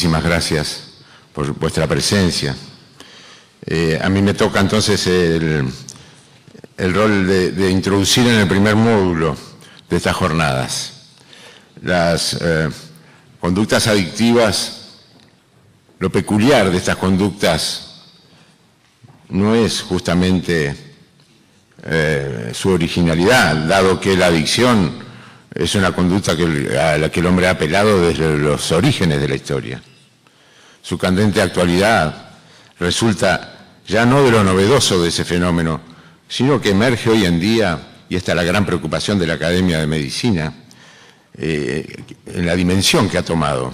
Muchísimas gracias por vuestra presencia. A mí me toca entonces el rol de introducir en el primer módulo de estas jornadas las conductas adictivas. Lo peculiar de estas conductas no es justamente su originalidad, dado que la adicción es una conducta a la que el hombre ha apelado desde los orígenes de la historia. Su candente actualidad resulta ya no de lo novedoso de ese fenómeno, sino que emerge hoy en día, y esta es la gran preocupación de la Academia de Medicina, en la dimensión que ha tomado,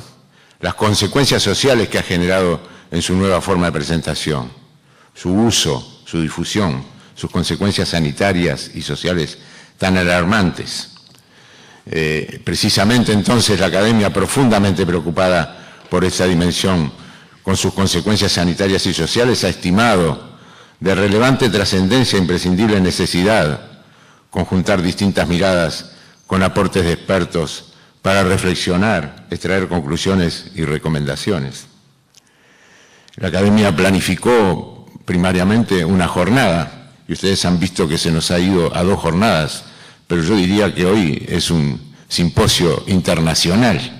las consecuencias sociales que ha generado en su nueva forma de presentación, su uso, su difusión, sus consecuencias sanitarias y sociales tan alarmantes. Precisamente entonces la Academia, profundamente preocupada por esa dimensión, con sus consecuencias sanitarias y sociales, ha estimado de relevante trascendencia e imprescindible necesidad conjuntar distintas miradas con aportes de expertos para reflexionar, extraer conclusiones y recomendaciones. La Academia planificó primariamente una jornada, y ustedes han visto que se nos ha ido a 2 jornadas, pero yo diría que hoy es un simposio internacional,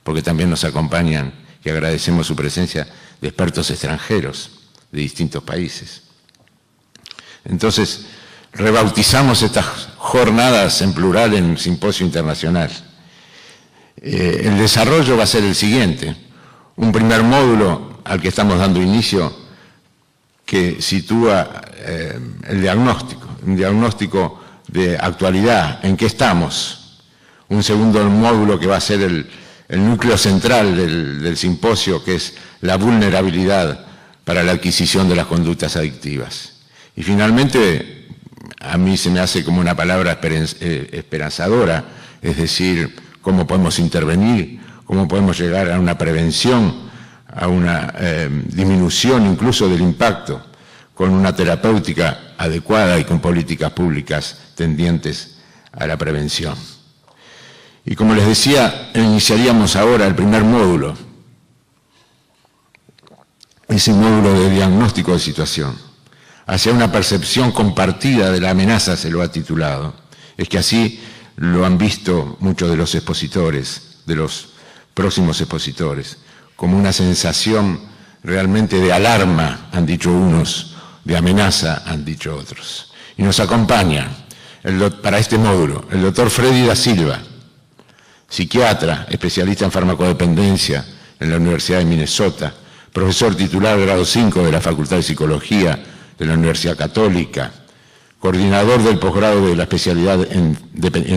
porque también nos acompañan, y agradecemos su presencia, de expertos extranjeros de distintos países. Entonces, rebautizamos estas jornadas en plural en simposio internacional. El desarrollo va a ser el siguiente: un primer módulo al que estamos dando inicio que sitúa el diagnóstico, un diagnóstico de actualidad, en qué estamos. Un segundo módulo que va a ser el núcleo central del simposio, que es la vulnerabilidad para la adquisición de las conductas adictivas. Y finalmente, a mí se me hace como una palabra esperanzadora, es decir, cómo podemos intervenir, cómo podemos llegar a una prevención, a una disminución incluso del impacto, con una terapéutica adecuada y con políticas públicas tendientes a la prevención. Y como les decía, iniciaríamos ahora el primer módulo, ese módulo de diagnóstico de situación, hacia una percepción compartida de la amenaza, se lo ha titulado. Es que así lo han visto muchos de los expositores, de los próximos expositores, como una sensación realmente de alarma, han dicho unos, de amenaza, han dicho otros. Y nos acompaña para este módulo el doctor Freddy da Silva, psiquiatra, especialista en farmacodependencia en la Universidad de Minnesota, profesor titular grado 5 de la Facultad de Psicología de la Universidad Católica, coordinador del posgrado de la especialidad en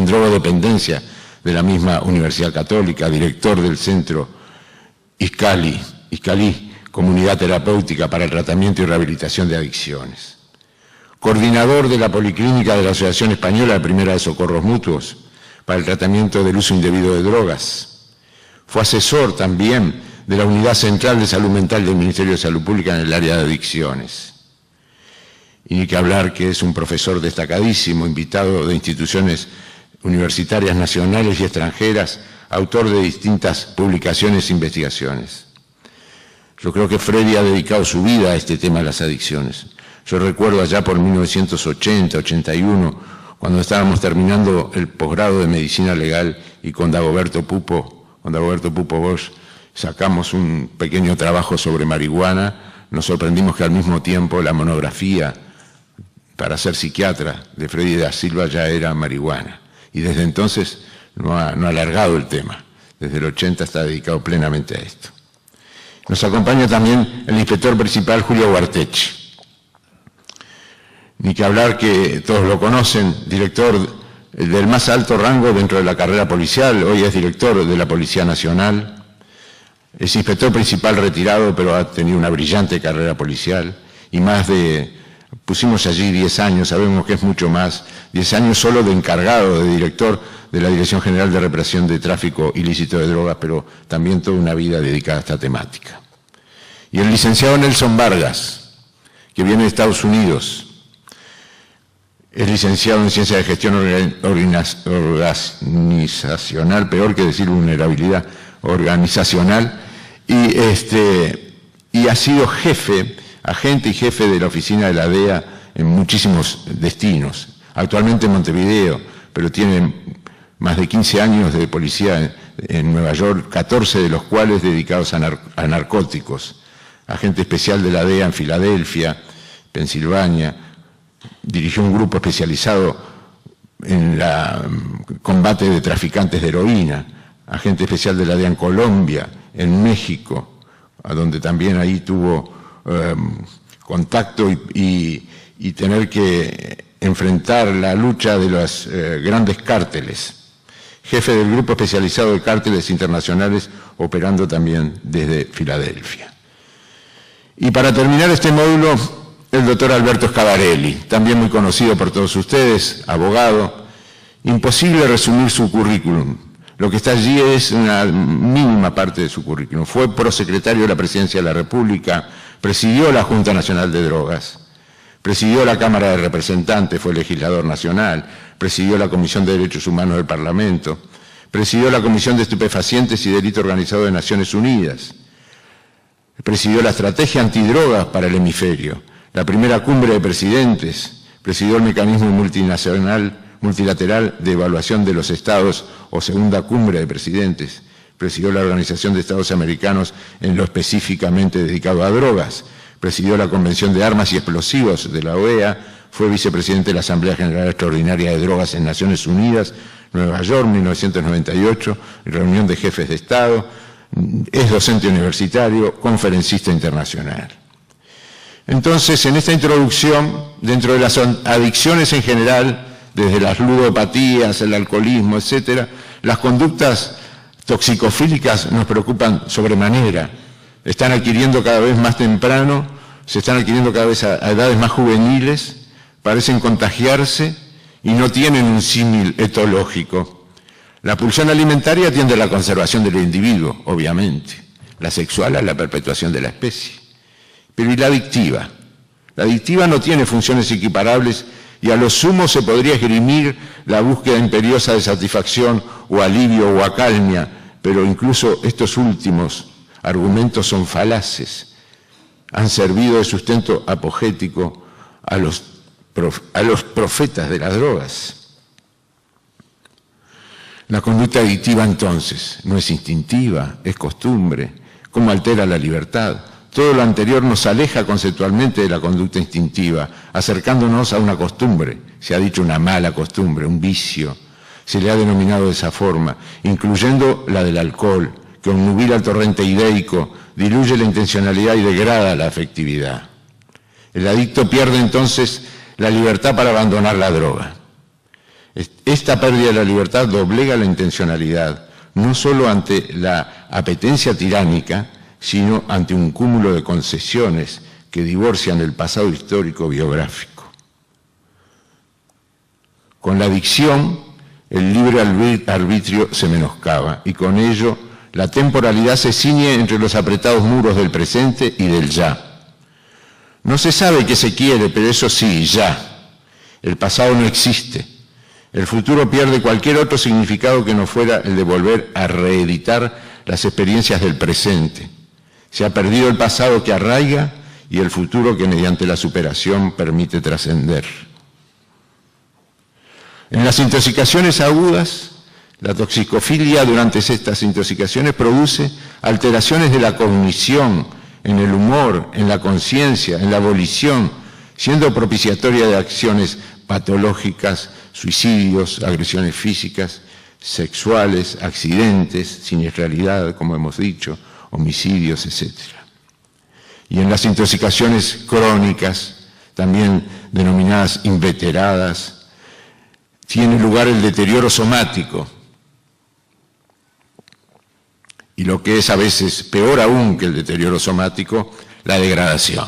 drogodependencia de la misma Universidad Católica, director del centro ISCALI, Comunidad Terapéutica para el Tratamiento y Rehabilitación de Adicciones, coordinador de la Policlínica de la Asociación Española de Primera de Socorros Mutuos para el tratamiento del uso indebido de drogas. Fue asesor también de la Unidad Central de Salud Mental del Ministerio de Salud Pública en el área de adicciones. Y ni que hablar que es un profesor destacadísimo, invitado de instituciones universitarias nacionales y extranjeras, autor de distintas publicaciones e investigaciones. Yo creo que Freddy ha dedicado su vida a este tema de las adicciones. Yo recuerdo allá por 1980, 81, cuando estábamos terminando el posgrado de Medicina Legal y con Dagoberto Pupo Bosch, sacamos un pequeño trabajo sobre marihuana. Nos sorprendimos que al mismo tiempo la monografía para ser psiquiatra de Freddy da Silva ya era marihuana. Y desde entonces no ha alargado el tema. Desde el 80 está dedicado plenamente a esto. Nos acompaña también el inspector principal Julio Guartechi. Ni que hablar que todos lo conocen, director del más alto rango dentro de la carrera policial, hoy es director de la Policía Nacional, es inspector principal retirado, pero ha tenido una brillante carrera policial y pusimos allí 10 años, sabemos que es mucho más, 10 años solo de encargado, de director de la Dirección General de Represión de Tráfico Ilícito de Drogas, pero también toda una vida dedicada a esta temática. Y el licenciado Nelson Vargas, que viene de Estados Unidos, es licenciado en Ciencia de Gestión Organizacional, peor que decir vulnerabilidad organizacional, y ha sido agente y jefe de la oficina de la DEA en muchísimos destinos. Actualmente en Montevideo, pero tiene más de 15 años de policía en Nueva York, 14 de los cuales dedicados a narcóticos. Agente especial de la DEA en Filadelfia, Pensilvania. Dirigió un grupo especializado en el combate de traficantes de heroína. Agente especial de la DEA en Colombia, en México, a donde también ahí tuvo contacto y tener que enfrentar la lucha de los grandes cárteles. Jefe del grupo especializado de cárteles internacionales, operando también desde Filadelfia. Y para terminar este módulo, el doctor Alberto Scavarelli, también muy conocido por todos ustedes, abogado. Imposible resumir su currículum. Lo que está allí es una mínima parte de su currículum. Fue prosecretario de la Presidencia de la República, presidió la Junta Nacional de Drogas, presidió la Cámara de Representantes, fue legislador nacional, presidió la Comisión de Derechos Humanos del Parlamento, presidió la Comisión de Estupefacientes y Delito Organizado de Naciones Unidas, presidió la Estrategia Antidrogas para el Hemisferio, la primera cumbre de presidentes, presidió el Mecanismo Multilateral de Evaluación de los Estados o Segunda Cumbre de Presidentes, presidió la Organización de Estados Americanos en lo específicamente dedicado a drogas, presidió la Convención de Armas y Explosivos de la OEA, fue vicepresidente de la Asamblea General Extraordinaria de Drogas en Naciones Unidas, Nueva York, 1998, reunión de jefes de Estado, es docente universitario, conferencista internacional. Entonces, en esta introducción, dentro de las adicciones en general, desde las ludopatías, el alcoholismo, etc., las conductas toxicofílicas nos preocupan sobremanera. Están adquiriendo cada vez más temprano, se están adquiriendo cada vez a edades más juveniles, parecen contagiarse y no tienen un símil etológico. La pulsión alimentaria tiende a la conservación del individuo, obviamente. La sexual a la perpetuación de la especie. Pero ¿y la adictiva? La adictiva no tiene funciones equiparables y a lo sumo se podría esgrimir la búsqueda imperiosa de satisfacción o alivio o acalmia, pero incluso estos últimos argumentos son falaces. Han servido de sustento apologético a los profetas de las drogas. La conducta adictiva entonces no es instintiva, es costumbre. ¿Cómo altera la libertad? Todo lo anterior nos aleja conceptualmente de la conducta instintiva, acercándonos a una costumbre, se ha dicho una mala costumbre, un vicio, se le ha denominado de esa forma, incluyendo la del alcohol, que obnubila el torrente ideico, diluye la intencionalidad y degrada la afectividad. El adicto pierde entonces la libertad para abandonar la droga. Esta pérdida de la libertad doblega la intencionalidad, no solo ante la apetencia tiránica, sino ante un cúmulo de concesiones que divorcian el pasado histórico biográfico. Con la adicción, el libre arbitrio se menoscaba y con ello la temporalidad se ciñe entre los apretados muros del presente y del ya. No se sabe qué se quiere, pero eso sí, ya. El pasado no existe. El futuro pierde cualquier otro significado que no fuera el de volver a reeditar las experiencias del presente. Se ha perdido el pasado que arraiga y el futuro que mediante la superación permite trascender. En las intoxicaciones agudas, la toxicofilia durante estas intoxicaciones produce alteraciones de la cognición, en el humor, en la conciencia, en la volición, siendo propiciatoria de acciones patológicas, suicidios, agresiones físicas, sexuales, accidentes, siniestralidad, como hemos dicho, homicidios, etc. Y en las intoxicaciones crónicas, también denominadas inveteradas, tiene lugar el deterioro somático. Y lo que es a veces peor aún que el deterioro somático, la degradación.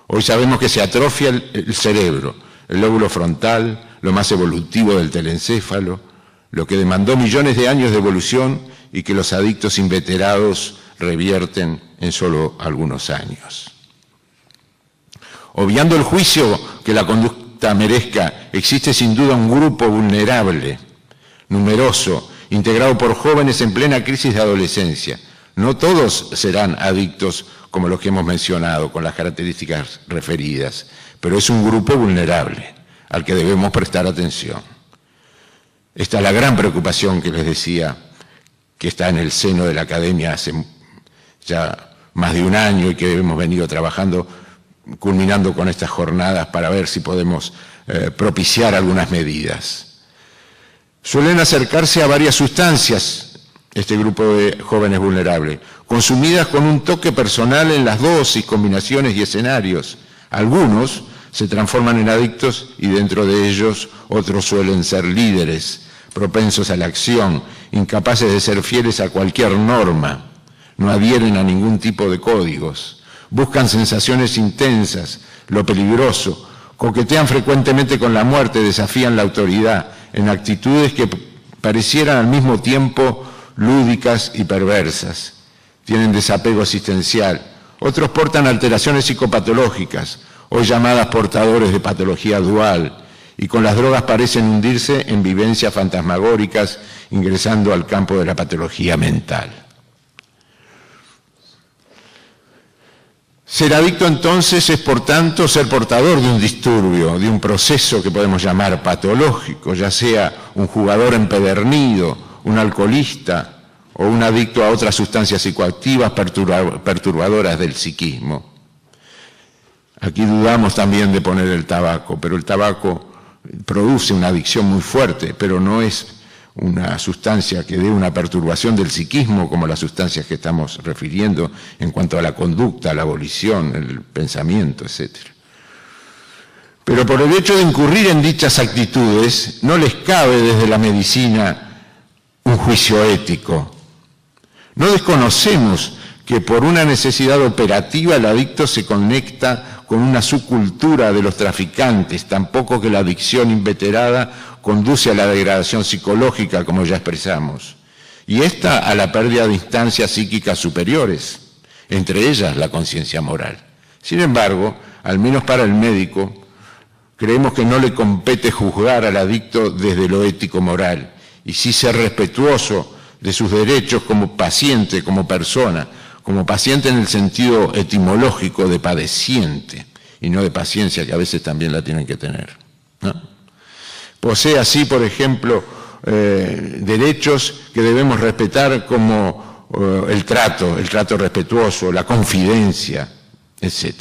Hoy sabemos que se atrofia el cerebro, el lóbulo frontal, lo más evolutivo del telencéfalo, lo que demandó millones de años de evolución y que los adictos inveterados revierten en solo algunos años. Obviando el juicio que la conducta merezca, existe sin duda un grupo vulnerable, numeroso, integrado por jóvenes en plena crisis de adolescencia, No todos serán adictos como los que hemos mencionado, con las características referidas, pero es un grupo vulnerable al que debemos prestar atención. Esta es la gran preocupación que les decía, que está en el seno de la academia hace ya más de un año y que hemos venido trabajando, culminando con estas jornadas para ver si podemos propiciar algunas medidas. Suelen acercarse a varias sustancias este grupo de jóvenes vulnerables, consumidas con un toque personal en las dosis, combinaciones y escenarios. Algunos se transforman en adictos y dentro de ellos otros suelen ser líderes, propensos a la acción, incapaces de ser fieles a cualquier norma, no adhieren a ningún tipo de códigos, buscan sensaciones intensas, lo peligroso, coquetean frecuentemente con la muerte, desafían la autoridad en actitudes que parecieran al mismo tiempo lúdicas y perversas. Tienen desapego existencial. Otros portan alteraciones psicopatológicas, hoy llamadas portadores de patología dual, y con las drogas parecen hundirse en vivencias fantasmagóricas, ingresando al campo de la patología mental. Ser adicto entonces es, por tanto, ser portador de un disturbio, de un proceso que podemos llamar patológico, ya sea un jugador empedernido, un alcoholista o un adicto a otras sustancias psicoactivas perturbadoras del psiquismo. Aquí dudamos también de poner el tabaco, pero el tabaco produce una adicción muy fuerte, pero no es una sustancia que dé una perturbación del psiquismo como las sustancias que estamos refiriendo en cuanto a la conducta, la abolición, el pensamiento, etc. Pero por el hecho de incurrir en dichas actitudes, no les cabe desde la medicina un juicio ético. No desconocemos que por una necesidad operativa el adicto se conecta con una subcultura de los traficantes, tampoco que la adicción inveterada conduce a la degradación psicológica, como ya expresamos, y esta a la pérdida de instancias psíquicas superiores, entre ellas la conciencia moral. Sin embargo, al menos para el médico, creemos que no le compete juzgar al adicto desde lo ético-moral, y sí ser respetuoso de sus derechos como paciente, como persona, como paciente en el sentido etimológico de padeciente, y no de paciencia, que a veces también la tienen que tener, ¿no? Posee así, por ejemplo, derechos que debemos respetar como el trato respetuoso, la confidencia, etc.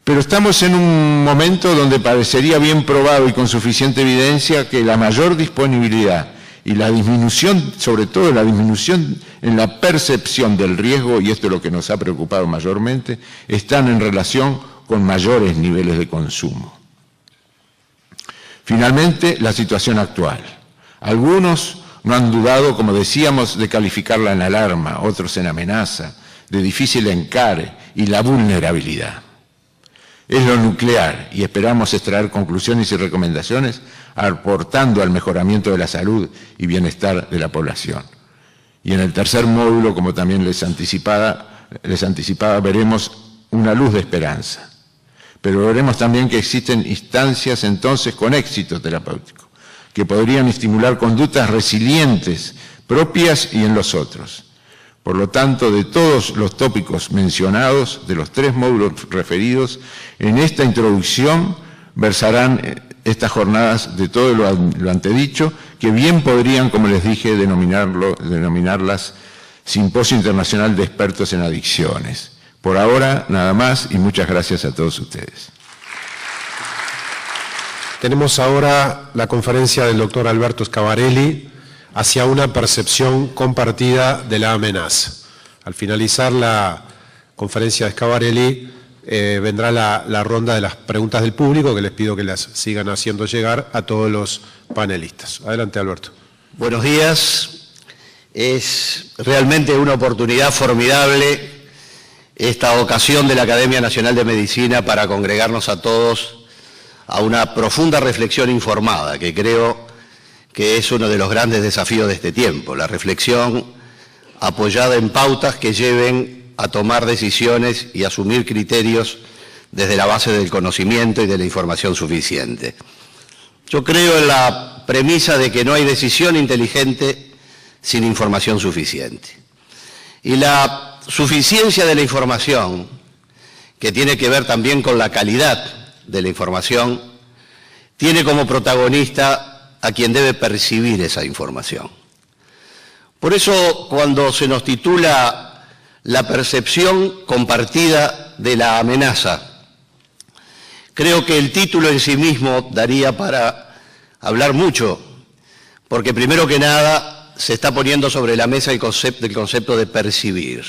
Pero estamos en un momento donde parecería bien probado y con suficiente evidencia que la mayor disponibilidad y la disminución, sobre todo la disminución en la percepción del riesgo, y esto es lo que nos ha preocupado mayormente, están en relación con mayores niveles de consumo. Finalmente, la situación actual. Algunos no han dudado, como decíamos, de calificarla en alarma, otros en amenaza, de difícil encare y la vulnerabilidad. Es lo nuclear y esperamos extraer conclusiones y recomendaciones aportando al mejoramiento de la salud y bienestar de la población. Y en el tercer módulo, como también les anticipaba, veremos una luz de esperanza. Pero veremos también que existen instancias entonces con éxito terapéutico, que podrían estimular conductas resilientes, propias y en los otros. Por lo tanto, de todos los tópicos mencionados, de los 3 módulos referidos, en esta introducción versarán estas jornadas de todo lo antedicho, que bien podrían, como les dije, denominarlas Simposio Internacional de Expertos en Adicciones. Por ahora, nada más y muchas gracias a todos ustedes. Tenemos ahora la conferencia del doctor Alberto Scavarelli hacia una percepción compartida de la amenaza. Al finalizar la conferencia de Scavarelli, vendrá la ronda de las preguntas del público, que les pido que las sigan haciendo llegar a todos los panelistas. Adelante, Alberto. Buenos días. Es realmente una oportunidad formidable esta ocasión de la Academia Nacional de Medicina para congregarnos a todos a una profunda reflexión informada, que creo que es uno de los grandes desafíos de este tiempo, la reflexión apoyada en pautas que lleven a tomar decisiones y asumir criterios desde la base del conocimiento y de la información suficiente. Yo creo en la premisa de que no hay decisión inteligente sin información suficiente. Y la suficiencia de la información, que tiene que ver también con la calidad de la información, tiene como protagonista a quien debe percibir esa información. Por eso, cuando se nos titula la percepción compartida de la amenaza, creo que el título en sí mismo daría para hablar mucho, porque primero que nada se está poniendo sobre la mesa el concepto de percibir.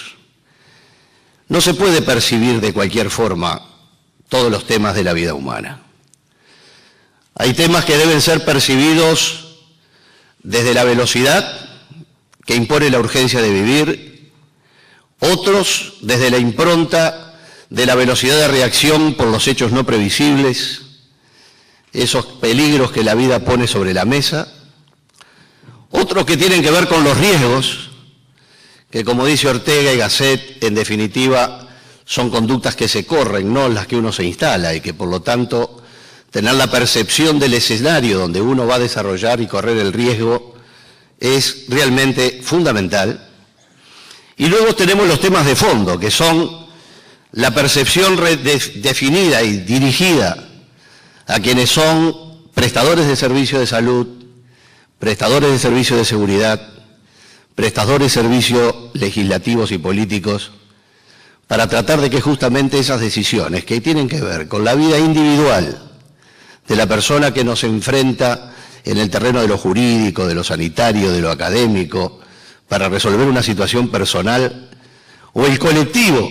No se puede percibir de cualquier forma todos los temas de la vida humana. Hay temas que deben ser percibidos desde la velocidad que impone la urgencia de vivir, otros desde la impronta de la velocidad de reacción por los hechos no previsibles, esos peligros que la vida pone sobre la mesa, otros que tienen que ver con los riesgos, que como dice Ortega y Gasset, en definitiva, son conductas que se corren, no las que uno se instala, y que por lo tanto tener la percepción del escenario donde uno va a desarrollar y correr el riesgo es realmente fundamental. Y luego tenemos los temas de fondo, que son la percepción definida y dirigida a quienes son prestadores de servicios de salud, prestadores de servicios de seguridad, prestadores de servicios legislativos y políticos, para tratar de que justamente esas decisiones que tienen que ver con la vida individual de la persona que nos enfrenta en el terreno de lo jurídico, de lo sanitario, de lo académico, para resolver una situación personal, o el colectivo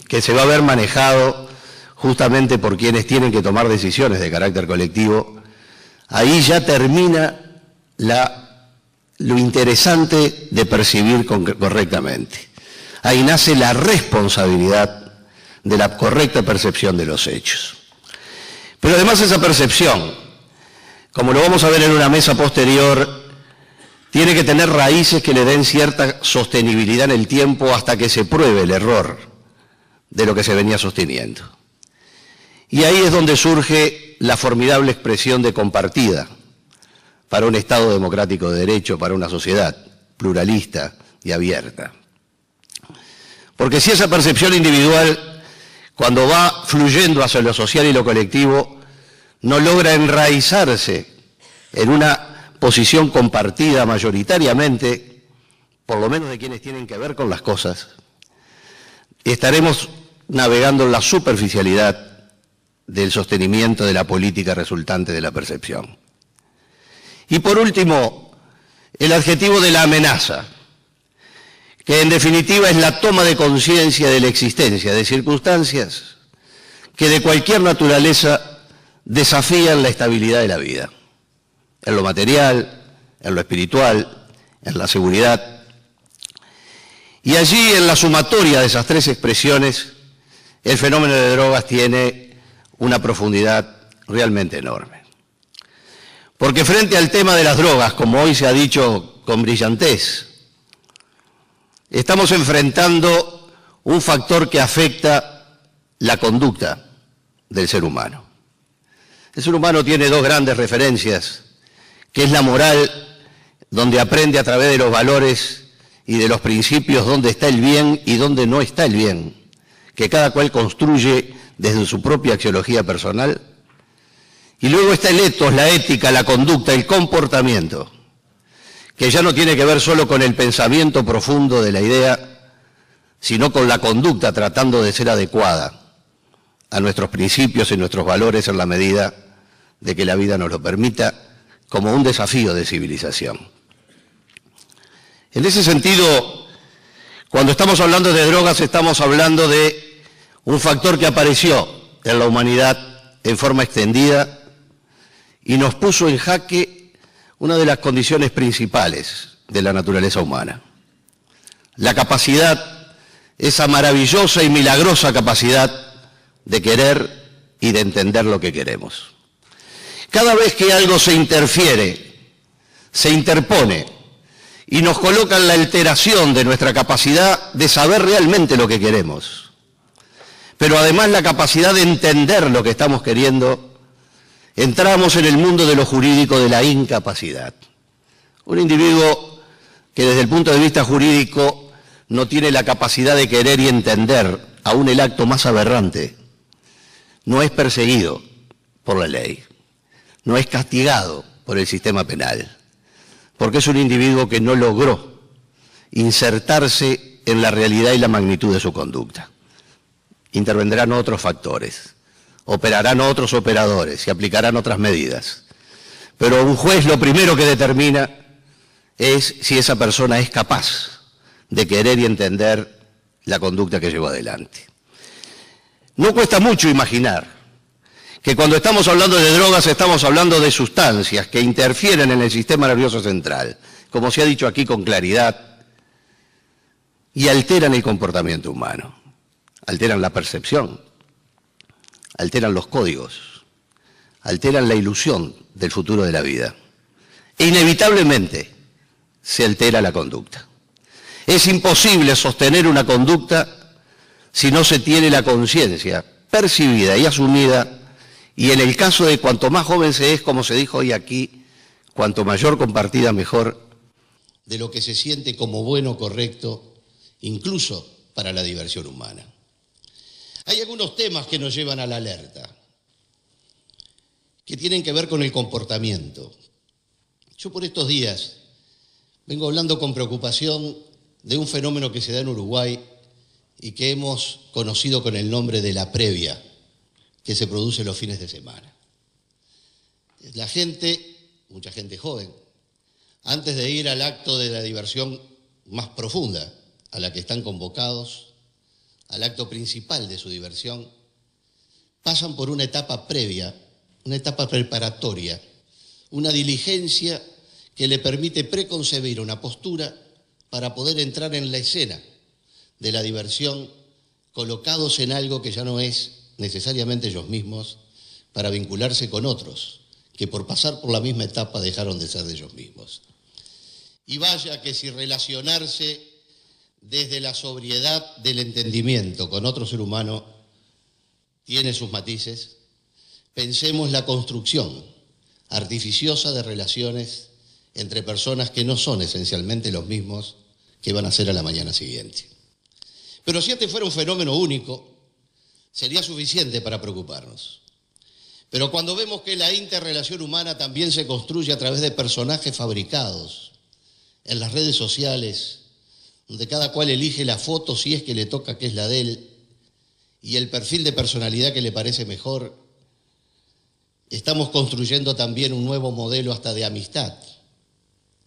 que se va a ver manejado justamente por quienes tienen que tomar decisiones de carácter colectivo, ahí ya termina lo interesante de percibir correctamente. Ahí nace la responsabilidad de la correcta percepción de los hechos. Pero además esa percepción, como lo vamos a ver en una mesa posterior, tiene que tener raíces que le den cierta sostenibilidad en el tiempo hasta que se pruebe el error de lo que se venía sosteniendo. Y ahí es donde surge la formidable expresión de compartida para un Estado democrático de derecho, para una sociedad pluralista y abierta. Porque si esa percepción individual, cuando va fluyendo hacia lo social y lo colectivo, no logra enraizarse en una posición compartida mayoritariamente, por lo menos de quienes tienen que ver con las cosas, estaremos navegando en la superficialidad del sostenimiento de la política resultante de la percepción. Y por último, el adjetivo de la amenaza, que en definitiva es la toma de conciencia de la existencia de circunstancias que de cualquier naturaleza desafían la estabilidad de la vida, en lo material, en lo espiritual, en la seguridad. Y allí, en la sumatoria de esas tres expresiones, el fenómeno de drogas tiene una profundidad realmente enorme. Porque frente al tema de las drogas, como hoy se ha dicho con brillantez, estamos enfrentando un factor que afecta la conducta del ser humano. El ser humano tiene dos grandes referencias, que es la moral, donde aprende a través de los valores y de los principios dónde está el bien y dónde no está el bien, que cada cual construye desde su propia axiología personal. Y luego está el ethos, la ética, la conducta, el comportamiento, que ya no tiene que ver solo con el pensamiento profundo de la idea, sino con la conducta tratando de ser adecuada a nuestros principios y nuestros valores en la medida de que la vida nos lo permita, como un desafío de civilización. En ese sentido, cuando estamos hablando de drogas, estamos hablando de un factor que apareció en la humanidad en forma extendida y nos puso en jaque una de las condiciones principales de la naturaleza humana. La capacidad, esa maravillosa y milagrosa capacidad de querer y de entender lo que queremos. Cada vez que algo se interfiere, se interpone y nos coloca en la alteración de nuestra capacidad de saber realmente lo que queremos, pero además la capacidad de entender lo que estamos queriendo, entramos en el mundo de lo jurídico de la incapacidad. Un individuo que desde el punto de vista jurídico no tiene la capacidad de querer y entender aún el acto más aberrante, no es perseguido por la ley, no es castigado por el sistema penal, porque es un individuo que no logró insertarse en la realidad y la magnitud de su conducta. Intervendrán otros factores, operarán otros operadores, se aplicarán otras medidas. Pero un juez lo primero que determina es si esa persona es capaz de querer y entender la conducta que llevó adelante. No cuesta mucho imaginar que cuando estamos hablando de drogas estamos hablando de sustancias que interfieren en el sistema nervioso central, como se ha dicho aquí con claridad, y alteran el comportamiento humano, alteran la percepción, alteran los códigos, alteran la ilusión del futuro de la vida. E inevitablemente se altera la conducta. Es imposible sostener una conducta si no se tiene la conciencia percibida y asumida, y en el caso de cuanto más joven se es, como se dijo hoy aquí, cuanto mayor compartida mejor, de lo que se siente como bueno, correcto, incluso para la diversión humana. Hay algunos temas que nos llevan a la alerta, que tienen que ver con el comportamiento. Yo por estos días vengo hablando con preocupación de un fenómeno que se da en Uruguay y que hemos conocido con el nombre de la previa, que se produce los fines de semana. La gente, mucha gente joven, antes de ir al acto de la diversión más profunda a la que están convocados, al acto principal de su diversión, pasan por una etapa previa, una etapa preparatoria, una diligencia que le permite preconcebir una postura para poder entrar en la escena de la diversión, colocados en algo que ya no es necesariamente ellos mismos, para vincularse con otros, que por pasar por la misma etapa dejaron de ser de ellos mismos. Y vaya que si relacionarse desde la sobriedad del entendimiento con otro ser humano tiene sus matices, pensemos la construcción artificiosa de relaciones entre personas que no son esencialmente los mismos que van a ser a la mañana siguiente. Pero si este fuera un fenómeno único, sería suficiente para preocuparnos. Pero cuando vemos que la interrelación humana también se construye a través de personajes fabricados en las redes sociales, donde cada cual elige la foto, si es que le toca que es la de él, y el perfil de personalidad que le parece mejor, estamos construyendo también un nuevo modelo hasta de amistad,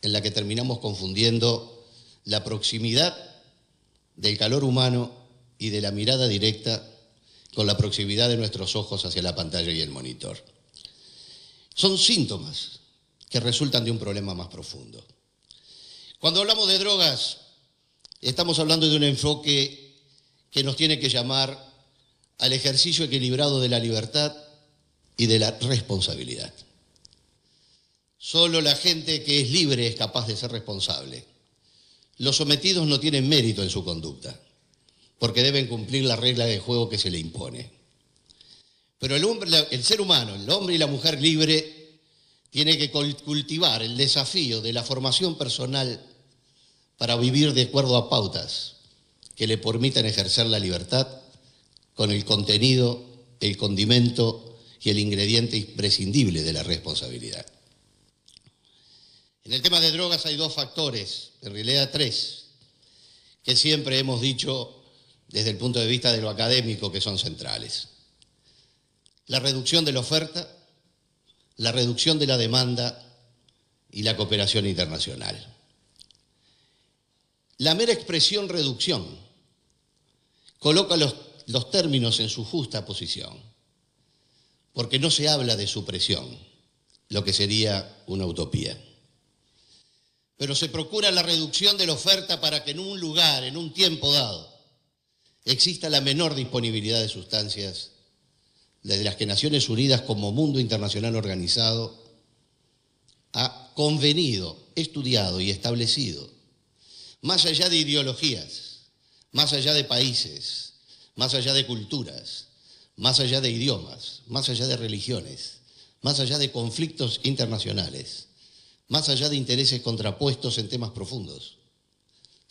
en la que terminamos confundiendo la proximidad del calor humano y de la mirada directa con la proximidad de nuestros ojos hacia la pantalla y el monitor. Son síntomas que resultan de un problema más profundo. Cuando hablamos de drogas, estamos hablando de un enfoque que nos tiene que llamar al ejercicio equilibrado de la libertad y de la responsabilidad. Solo la gente que es libre es capaz de ser responsable. Los sometidos no tienen mérito en su conducta, porque deben cumplir la regla de juego que se le impone. Pero el ser humano, el hombre y la mujer libre, tiene que cultivar el desafío de la formación personal para vivir de acuerdo a pautas que le permitan ejercer la libertad con el contenido, el condimento y el ingrediente imprescindible de la responsabilidad. En el tema de drogas hay dos factores, en realidad tres, que siempre hemos dicho desde el punto de vista de lo académico que son centrales. La reducción de la oferta, la reducción de la demanda y la cooperación internacional. La mera expresión reducción coloca los términos en su justa posición, porque no se habla de supresión, lo que sería una utopía. Pero se procura la reducción de la oferta para que en un lugar, en un tiempo dado, exista la menor disponibilidad de sustancias desde las que Naciones Unidas como mundo internacional organizado ha convenido, estudiado y establecido, más allá de ideologías, más allá de países, más allá de culturas, más allá de idiomas, más allá de religiones, más allá de conflictos internacionales, más allá de intereses contrapuestos en temas profundos.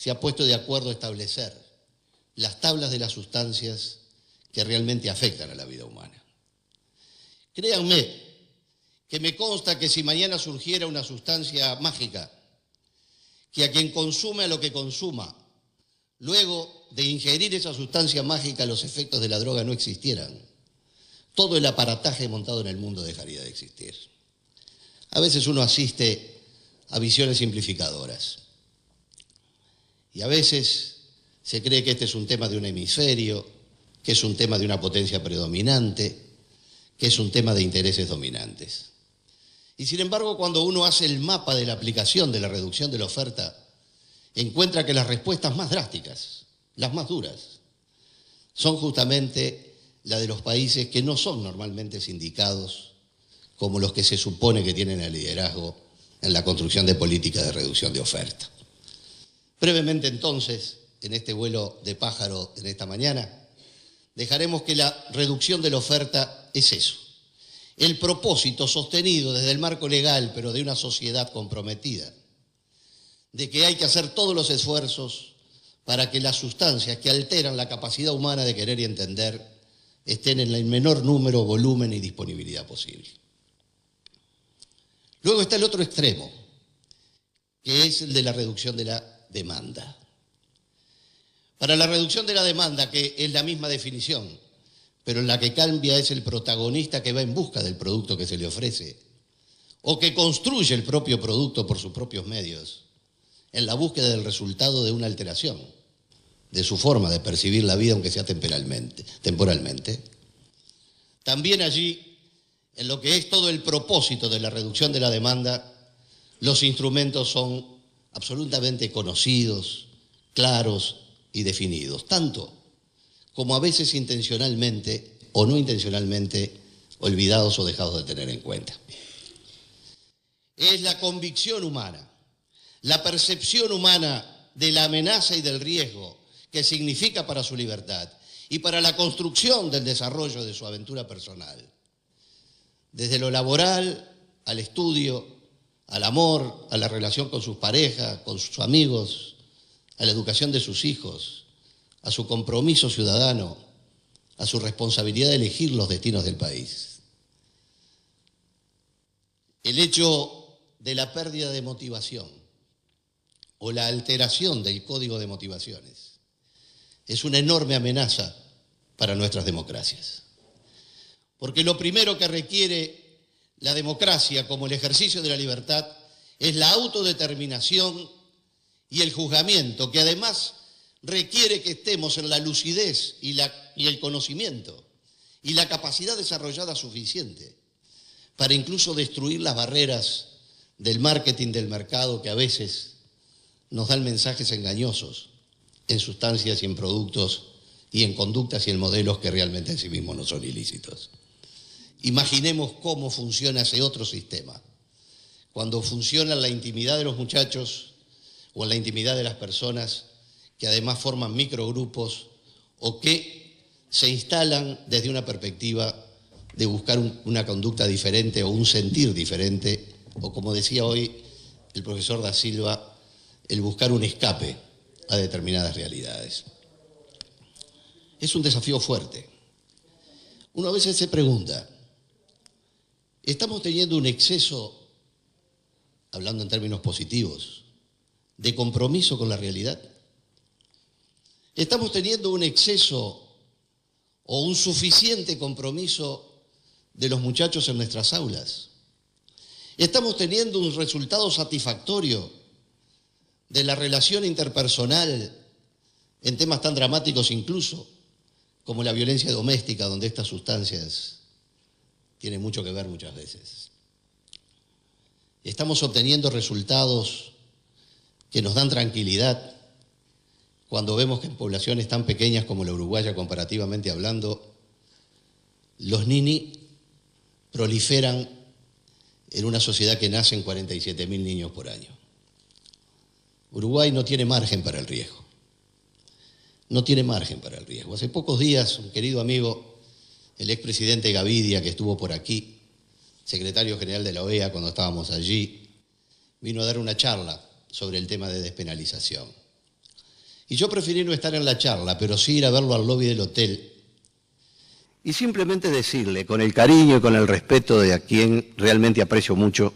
se ha puesto de acuerdo a establecer las tablas de las sustancias que realmente afectan a la vida humana. Créanme que me consta que si mañana surgiera una sustancia mágica, que a quien consume lo que consuma, luego de ingerir esa sustancia mágica los efectos de la droga no existieran, todo el aparataje montado en el mundo dejaría de existir. A veces uno asiste a visiones simplificadoras y a veces se cree que este es un tema de un hemisferio, que es un tema de una potencia predominante, que es un tema de intereses dominantes. Y sin embargo, cuando uno hace el mapa de la aplicación de la reducción de la oferta, encuentra que las respuestas más drásticas, las más duras, son justamente las de los países que no son normalmente sindicados como los que se supone que tienen el liderazgo en la construcción de políticas de reducción de oferta. Brevemente entonces, en este vuelo de pájaro en esta mañana, dejaremos que la reducción de la oferta es eso. El propósito sostenido desde el marco legal, pero de una sociedad comprometida, de que hay que hacer todos los esfuerzos para que las sustancias que alteran la capacidad humana de querer y entender estén en el menor número, volumen y disponibilidad posible. Luego está el otro extremo, que es el de la reducción de la demanda. Para la reducción de la demanda, que es la misma definición, pero en la que cambia es el protagonista que va en busca del producto que se le ofrece, o que construye el propio producto por sus propios medios, en la búsqueda del resultado de una alteración de su forma de percibir la vida, aunque sea temporalmente. También allí, en lo que es todo el propósito de la reducción de la demanda, los instrumentos son absolutamente conocidos, claros y definidos, tanto como a veces intencionalmente o no intencionalmente olvidados o dejados de tener en cuenta. Es la convicción humana, la percepción humana de la amenaza y del riesgo que significa para su libertad y para la construcción del desarrollo de su aventura personal. Desde lo laboral al estudio, al amor, a la relación con sus parejas, con sus amigos, a la educación de sus hijos, a su compromiso ciudadano, a su responsabilidad de elegir los destinos del país. El hecho de la pérdida de motivación o la alteración del código de motivaciones es una enorme amenaza para nuestras democracias. Porque lo primero que requiere la democracia como el ejercicio de la libertad es la autodeterminación y el juzgamiento, que además requiere que estemos en la lucidez y el conocimiento y la capacidad desarrollada suficiente para incluso destruir las barreras del marketing del mercado que a veces nos dan mensajes engañosos en sustancias y en productos y en conductas y en modelos que realmente en sí mismos no son ilícitos. Imaginemos cómo funciona ese otro sistema, cuando funciona en la intimidad de los muchachos o en la intimidad de las personas que además forman microgrupos o que se instalan desde una perspectiva de buscar una conducta diferente o un sentir diferente, o como decía hoy el profesor Da Silva, el buscar un escape a determinadas realidades. Es un desafío fuerte. Uno a veces se pregunta, ¿estamos teniendo un exceso, hablando en términos positivos, de compromiso con la realidad? ¿Estamos teniendo un exceso o un suficiente compromiso de los muchachos en nuestras aulas? ¿Estamos teniendo un resultado satisfactorio de la relación interpersonal en temas tan dramáticos incluso como la violencia doméstica, donde estas sustancias tienen mucho que ver muchas veces? ¿Estamos obteniendo resultados que nos dan tranquilidad cuando vemos que en poblaciones tan pequeñas como la uruguaya, comparativamente hablando, los nini proliferan en una sociedad que nacen 47.000 niños por año? Uruguay no tiene margen para el riesgo. No tiene margen para el riesgo. Hace pocos días, un querido amigo, el expresidente Gavidia, que estuvo por aquí, secretario general de la OEA cuando estábamos allí, vino a dar una charla sobre el tema de despenalización. Y yo preferí no estar en la charla, pero sí ir a verlo al lobby del hotel. Y simplemente decirle, con el cariño y con el respeto de a quien realmente aprecio mucho,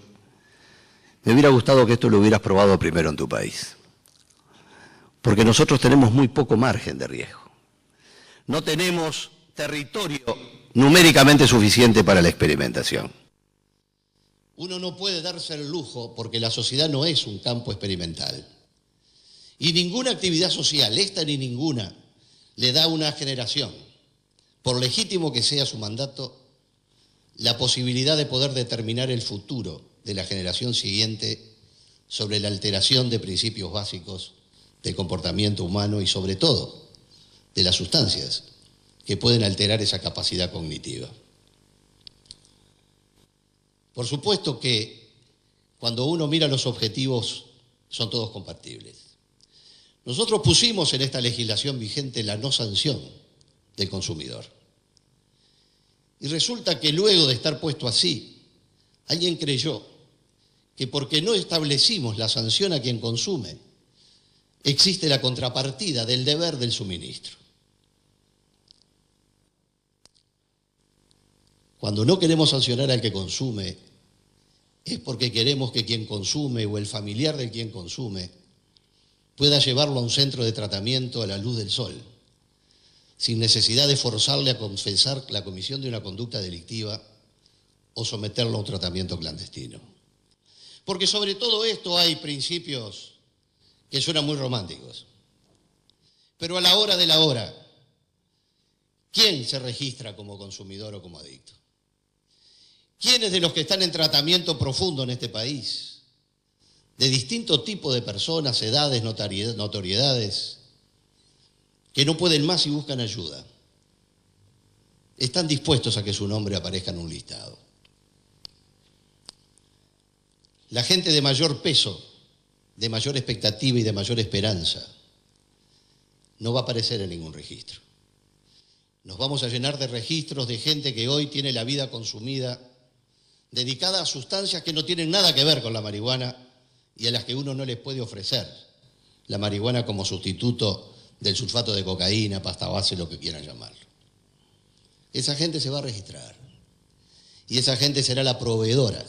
me hubiera gustado que esto lo hubieras probado primero en tu país. Porque nosotros tenemos muy poco margen de riesgo. No tenemos territorio numéricamente suficiente para la experimentación. Uno no puede darse el lujo, porque la sociedad no es un campo experimental. Y ninguna actividad social, esta ni ninguna, le da a una generación, por legítimo que sea su mandato, la posibilidad de poder determinar el futuro de la generación siguiente sobre la alteración de principios básicos del comportamiento humano y sobre todo de las sustancias que pueden alterar esa capacidad cognitiva. Por supuesto que cuando uno mira los objetivos son todos compatibles. Nosotros pusimos en esta legislación vigente la no sanción del consumidor. Y resulta que luego de estar puesto así, alguien creyó que porque no establecimos la sanción a quien consume, existe la contrapartida del deber del suministro. Cuando no queremos sancionar al que consume, es porque queremos que quien consume o el familiar de quien consume pueda llevarlo a un centro de tratamiento a la luz del sol, sin necesidad de forzarle a confesar la comisión de una conducta delictiva o someterlo a un tratamiento clandestino. Porque sobre todo esto hay principios que suenan muy románticos. Pero a la hora de la hora, ¿quién se registra como consumidor o como adicto? ¿Quiénes de los que están en tratamiento profundo en este país, de distinto tipo de personas, edades, notoriedades, que no pueden más y buscan ayuda, están dispuestos a que su nombre aparezca en un listado? La gente de mayor peso, de mayor expectativa y de mayor esperanza no va a aparecer en ningún registro. Nos vamos a llenar de registros de gente que hoy tiene la vida consumida dedicada a sustancias que no tienen nada que ver con la marihuana y a las que uno no les puede ofrecer la marihuana como sustituto del sulfato de cocaína, pasta base, lo que quieran llamarlo. Esa gente se va a registrar y esa gente será la proveedora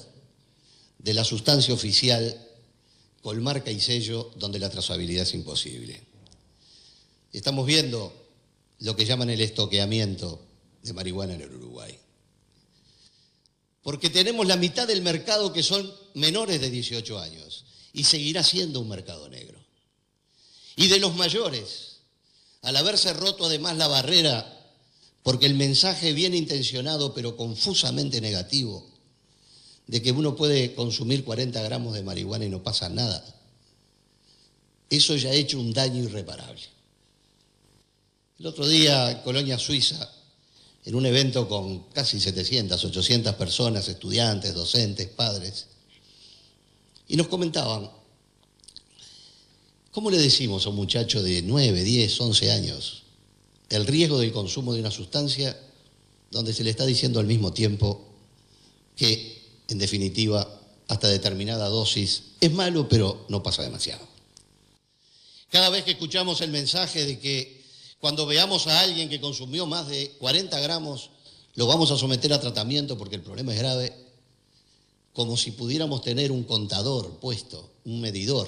de la sustancia oficial con marca y sello donde la trazabilidad es imposible. Estamos viendo lo que llaman el estoqueamiento de marihuana en el Uruguay. Porque tenemos la mitad del mercado que son menores de 18 años y seguirá siendo un mercado negro. Y de los mayores, al haberse roto además la barrera, porque el mensaje bien intencionado pero confusamente negativo, de que uno puede consumir 40 gramos de marihuana y no pasa nada, eso ya ha hecho un daño irreparable. El otro día en Colonia, Suiza, en un evento con casi 700, 800 personas, estudiantes, docentes, padres, y nos comentaban, ¿cómo le decimos a un muchacho de 9, 10, 11 años el riesgo del consumo de una sustancia donde se le está diciendo al mismo tiempo que, en definitiva, hasta determinada dosis es malo, pero no pasa demasiado? Cada vez que escuchamos el mensaje de que cuando veamos a alguien que consumió más de 40 gramos, lo vamos a someter a tratamiento porque el problema es grave, como si pudiéramos tener un contador puesto, un medidor,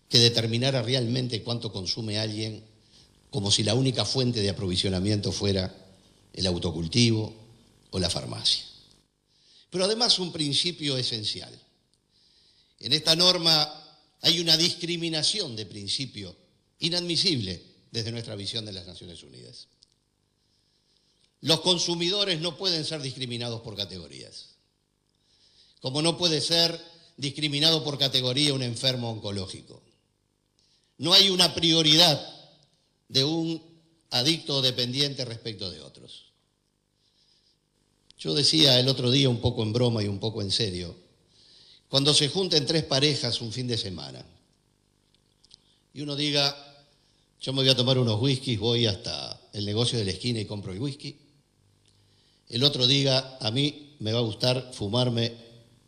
que determinara realmente cuánto consume alguien, como si la única fuente de aprovisionamiento fuera el autocultivo o la farmacia. Pero además un principio esencial. En esta norma hay una discriminación de principio inadmisible desde nuestra visión de las Naciones Unidas. Los consumidores no pueden ser discriminados por categorías, como no puede ser discriminado por categoría un enfermo oncológico. No hay una prioridad de un adicto o dependiente respecto de otros. Yo decía el otro día, un poco en broma y un poco en serio, cuando se junten 3 parejas un fin de semana y uno diga, yo me voy a tomar unos whiskies, voy hasta el negocio de la esquina y compro el whisky. El otro diga, a mí me va a gustar fumarme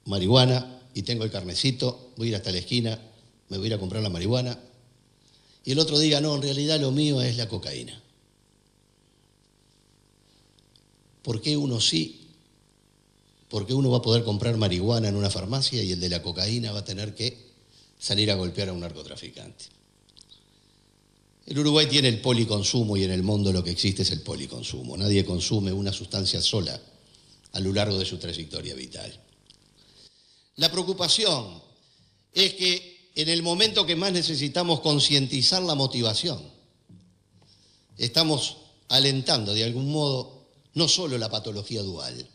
marihuana y tengo el carnecito, voy a ir hasta la esquina, me voy a ir a comprar la marihuana. y el otro diga, no, en realidad lo mío es la cocaína. ¿Por qué uno sí? Porque uno va a poder comprar marihuana en una farmacia y el de la cocaína va a tener que salir a golpear a un narcotraficante. El Uruguay tiene el policonsumo y en el mundo lo que existe es el policonsumo. Nadie consume una sustancia sola a lo largo de su trayectoria vital. La preocupación es que en el momento que más necesitamos concientizar la motivación, estamos alentando de algún modo no solo la patología dual,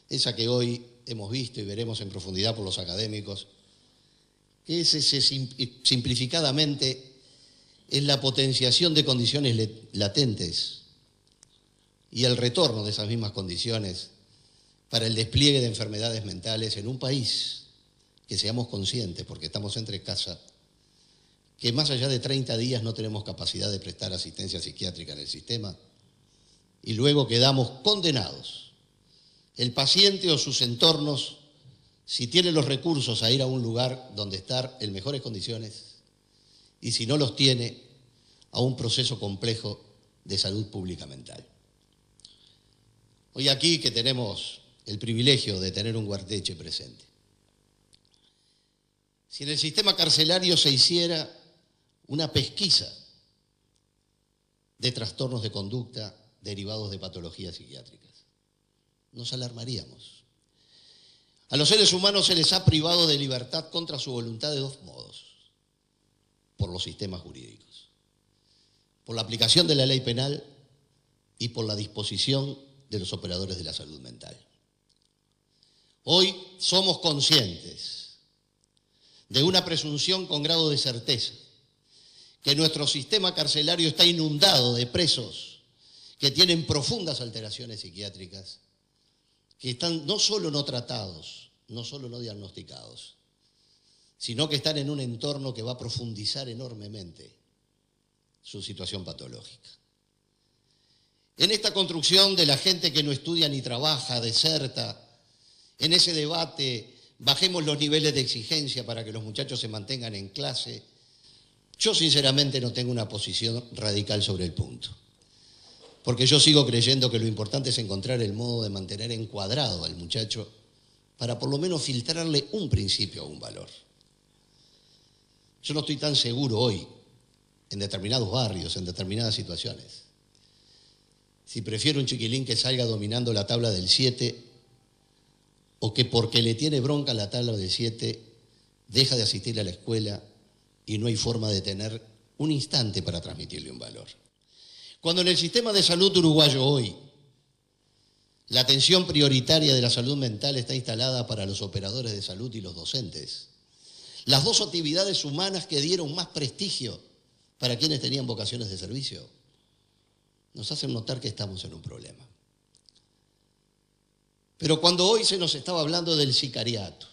esa que hoy hemos visto y veremos en profundidad por los académicos, que es simplificadamente es la potenciación de condiciones latentes y el retorno de esas mismas condiciones para el despliegue de enfermedades mentales en un país que seamos conscientes, porque estamos entre casa, que más allá de 30 días no tenemos capacidad de prestar asistencia psiquiátrica en el sistema y luego quedamos condenados. El paciente o sus entornos, si tiene los recursos a ir a un lugar donde estar en mejores condiciones, y si no los tiene, a un proceso complejo de salud pública mental. Hoy aquí que tenemos el privilegio de tener un Guarteche presente. Si en el sistema carcelario se hiciera una pesquisa de trastornos de conducta derivados de patologías psiquiátricas, nos alarmaríamos. A los seres humanos se les ha privado de libertad contra su voluntad de dos modos: por los sistemas jurídicos, por la aplicación de la ley penal y por la disposición de los operadores de la salud mental. Hoy somos conscientes de una presunción con grado de certeza, que nuestro sistema carcelario está inundado de presos que tienen profundas alteraciones psiquiátricas, que están no solo no tratados, no solo no diagnosticados, sino que están en un entorno que va a profundizar enormemente su situación patológica. En esta construcción de la gente que no estudia ni trabaja, deserta, en ese debate, bajemos los niveles de exigencia para que los muchachos se mantengan en clase, yo sinceramente no tengo una posición radical sobre el punto, porque yo sigo creyendo que lo importante es encontrar el modo de mantener encuadrado al muchacho para por lo menos filtrarle un principio o un valor. Yo no estoy tan seguro hoy, en determinados barrios, en determinadas situaciones, si prefiero un chiquilín que salga dominando la tabla del 7 o que porque le tiene bronca la tabla del 7 deja de asistir a la escuela y no hay forma de tener un instante para transmitirle un valor. Cuando en el sistema de salud uruguayo hoy la atención prioritaria de la salud mental está instalada para los operadores de salud y los docentes, las dos actividades humanas que dieron más prestigio para quienes tenían vocaciones de servicio, nos hacen notar que estamos en un problema. Pero cuando hoy se nos estaba hablando del sicariato,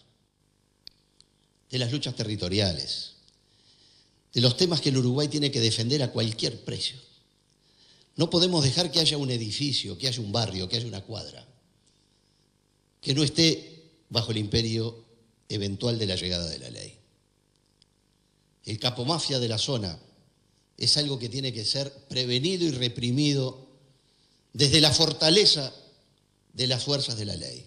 de las luchas territoriales, de los temas que el Uruguay tiene que defender a cualquier precio, no podemos dejar que haya un edificio, que haya un barrio, que haya una cuadra, que no esté bajo el imperio eventual de la llegada de la ley. El capomafia de la zona es algo que tiene que ser prevenido y reprimido desde la fortaleza de las fuerzas de la ley,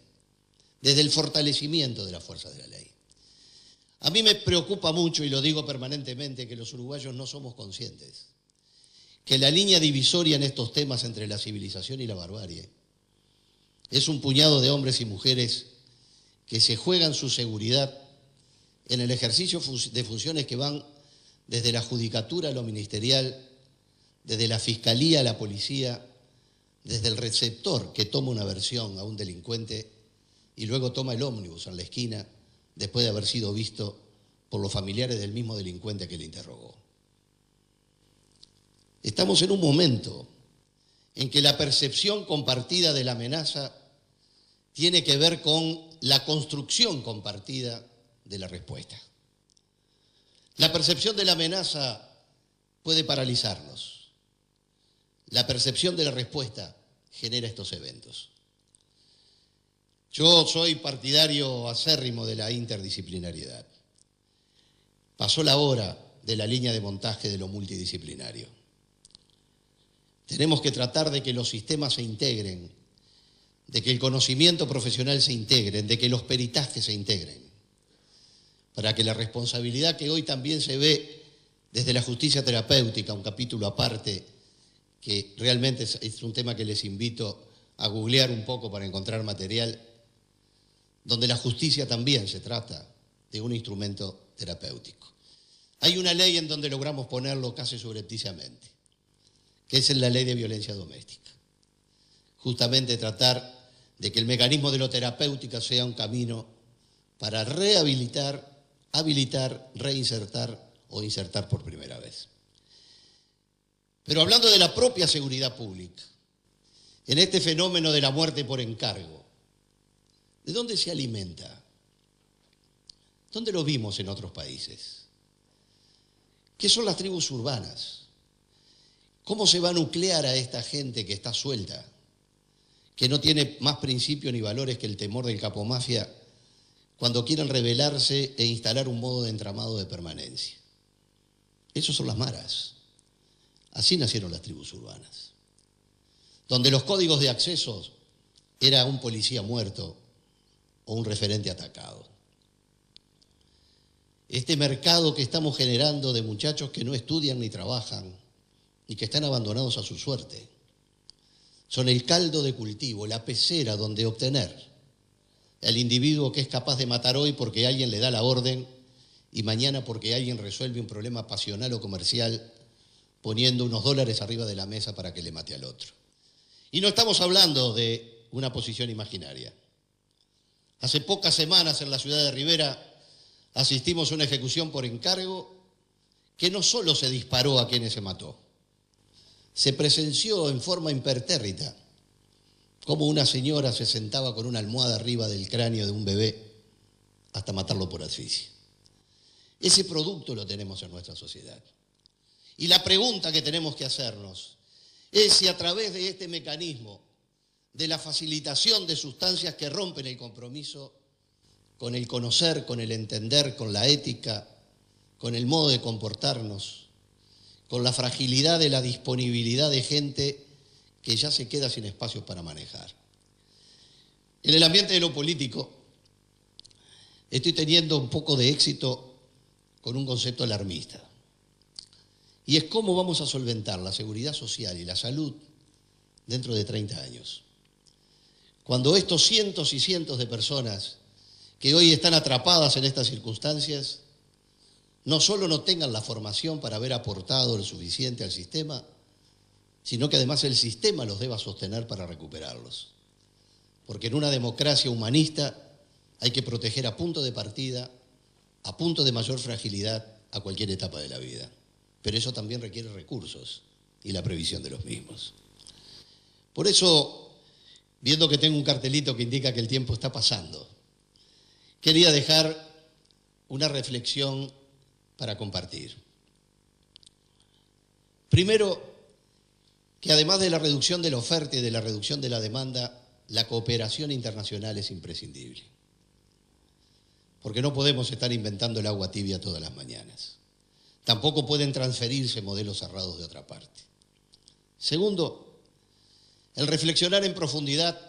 desde el fortalecimiento de las fuerzas de la ley. A mí me preocupa mucho, y lo digo permanentemente, que los uruguayos no somos conscientes que la línea divisoria en estos temas entre la civilización y la barbarie es un puñado de hombres y mujeres que se juegan su seguridad en el ejercicio de funciones que van desde la judicatura a lo ministerial, desde la fiscalía a la policía, desde el receptor que toma una versión a un delincuente y luego toma el ómnibus en la esquina después de haber sido visto por los familiares del mismo delincuente que le interrogó. Estamos en un momento en que la percepción compartida de la amenaza tiene que ver con la construcción compartida de la respuesta. La percepción de la amenaza puede paralizarnos. La percepción de la respuesta genera estos eventos. Yo soy partidario acérrimo de la interdisciplinariedad. Pasó la hora de la línea de montaje de lo multidisciplinario. Tenemos que tratar de que los sistemas se integren, de que el conocimiento profesional se integre, de que los peritajes se integren, para que la responsabilidad que hoy también se ve desde la justicia terapéutica, un capítulo aparte, que realmente es un tema que les invito a googlear un poco para encontrar material, donde la justicia también se trata de un instrumento terapéutico. Hay una ley en donde logramos ponerlo casi subrepticiamente, que es en la ley de violencia doméstica. Justamente tratar de que el mecanismo de lo terapéutico sea un camino para rehabilitar, habilitar, reinsertar o insertar por primera vez. Pero hablando de la propia seguridad pública, en este fenómeno de la muerte por encargo, ¿de dónde se alimenta? ¿Dónde lo vimos en otros países? ¿Qué son las tribus urbanas? ¿Cómo se va a nuclear a esta gente que está suelta, que no tiene más principios ni valores que el temor del capomafia, cuando quieren rebelarse e instalar un modo de entramado de permanencia? Esos son las maras. Así nacieron las tribus urbanas, donde los códigos de acceso era un policía muerto o un referente atacado. Este mercado que estamos generando de muchachos que no estudian ni trabajan y que están abandonados a su suerte, son el caldo de cultivo, la pecera donde obtener el individuo que es capaz de matar hoy porque alguien le da la orden y mañana porque alguien resuelve un problema pasional o comercial poniendo unos dólares arriba de la mesa para que le mate al otro. Y no estamos hablando de una posición imaginaria. Hace pocas semanas en la ciudad de Rivera asistimos a una ejecución por encargo que no solo se disparó a quienes se mató, se presenció en forma impertérrita cómo una señora se sentaba con una almohada arriba del cráneo de un bebé hasta matarlo por asfixia. Ese producto lo tenemos en nuestra sociedad. Y la pregunta que tenemos que hacernos es si a través de este mecanismo de la facilitación de sustancias que rompen el compromiso con el conocer, con el entender, con la ética, con el modo de comportarnos, con la fragilidad de la disponibilidad de gente que ya se queda sin espacios para manejar. En el ambiente de lo político estoy teniendo un poco de éxito con un concepto alarmista. Y es cómo vamos a solventar la seguridad social y la salud dentro de 30 años. Cuando estos cientos y cientos de personas que hoy están atrapadas en estas circunstancias no solo no tengan la formación para haber aportado lo suficiente al sistema, sino que además el sistema los deba sostener para recuperarlos. Porque en una democracia humanista hay que proteger a punto de partida, a punto de mayor fragilidad, a cualquier etapa de la vida. Pero eso también requiere recursos y la previsión de los mismos. Por eso, viendo que tengo un cartelito que indica que el tiempo está pasando, quería dejar una reflexión para compartir. Primero, que además de la reducción de la oferta y de la reducción de la demanda, la cooperación internacional es imprescindible. Porque no podemos estar inventando el agua tibia todas las mañanas. Tampoco pueden transferirse modelos cerrados de otra parte. Segundo, el reflexionar en profundidad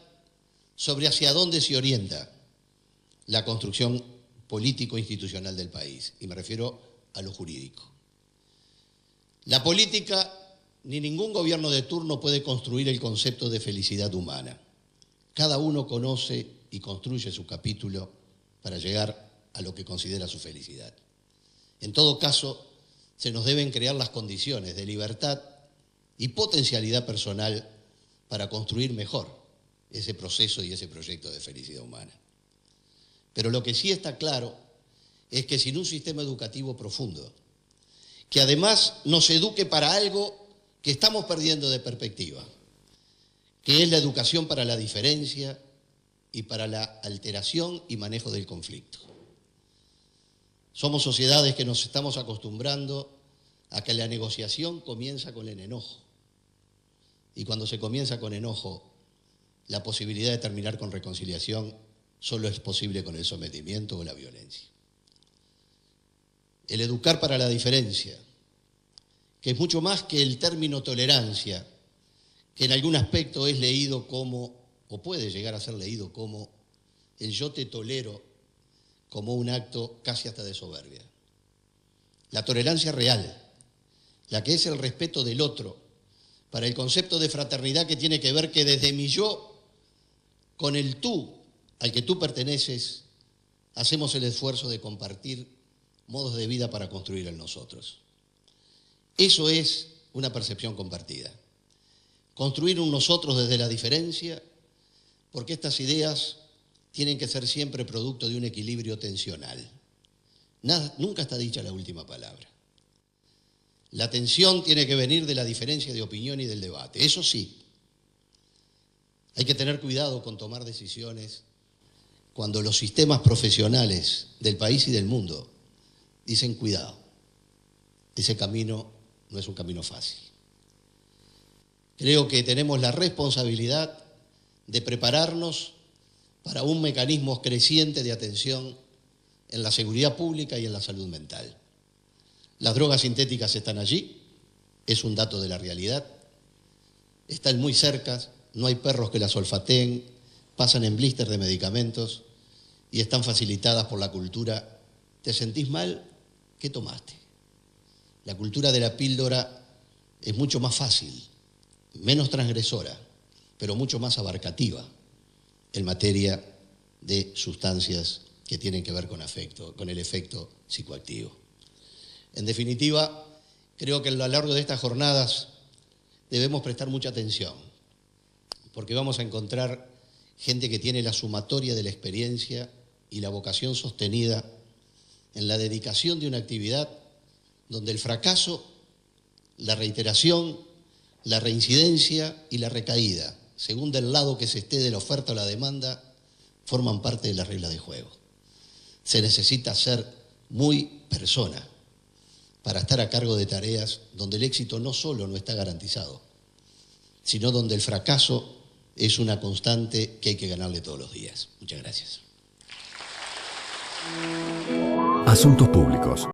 sobre hacia dónde se orienta la construcción político-institucional del país, y me refiero a lo jurídico. La política, ni ningún gobierno de turno puede construir el concepto de felicidad humana. Cada uno conoce y construye su capítulo para llegar a lo que considera su felicidad. En todo caso, se nos deben crear las condiciones de libertad y potencialidad personal para construir mejor ese proceso y ese proyecto de felicidad humana. Pero lo que sí está claro es que sin un sistema educativo profundo, que además nos eduque para algo que estamos perdiendo de perspectiva, que es la educación para la diferencia y para la alteración y manejo del conflicto. Somos sociedades que nos estamos acostumbrando a que la negociación comienza con el enojo. Y cuando se comienza con enojo, la posibilidad de terminar con reconciliación solo es posible con el sometimiento o la violencia. el educar para la diferencia, que es mucho más que el término tolerancia, que en algún aspecto es leído como, o puede llegar a ser leído como, el yo te tolero, como un acto casi hasta de soberbia. La tolerancia real, la que es el respeto del otro, para el concepto de fraternidad que tiene que ver que desde mi yo, con el tú al que tú perteneces, hacemos el esfuerzo de compartir modos de vida para construir el nosotros. Eso es una percepción compartida. Construir un nosotros desde la diferencia, porque estas ideas tienen que ser siempre producto de un equilibrio tensional. Nunca está dicha la última palabra. La tensión tiene que venir de la diferencia de opinión y del debate. Eso sí, hay que tener cuidado con tomar decisiones cuando los sistemas profesionales del país y del mundo dicen cuidado. Ese camino no es un camino fácil. Creo que tenemos la responsabilidad de prepararnos para un mecanismo creciente de atención en la seguridad pública y en la salud mental. Las drogas sintéticas están allí, es un dato de la realidad, están muy cerca, no hay perros que las olfateen, pasan en blister de medicamentos y están facilitadas por la cultura. ¿Te sentís mal? ¿Qué tomaste? La cultura de la píldora es mucho más fácil, menos transgresora, pero mucho más abarcativa en materia de sustancias que tienen que ver con afecto, con el efecto psicoactivo. En definitiva, creo que a lo largo de estas jornadas debemos prestar mucha atención, porque vamos a encontrar gente que tiene la sumatoria de la experiencia y la vocación sostenida en la dedicación de una actividad donde el fracaso, la reiteración, la reincidencia y la recaída, según del lado que se esté de la oferta o la demanda, forman parte de las reglas de juego. Se necesita ser muy persona para estar a cargo de tareas donde el éxito no solo no está garantizado, sino donde el fracaso es una constante que hay que ganarle todos los días. Muchas gracias. Asuntos Públicos.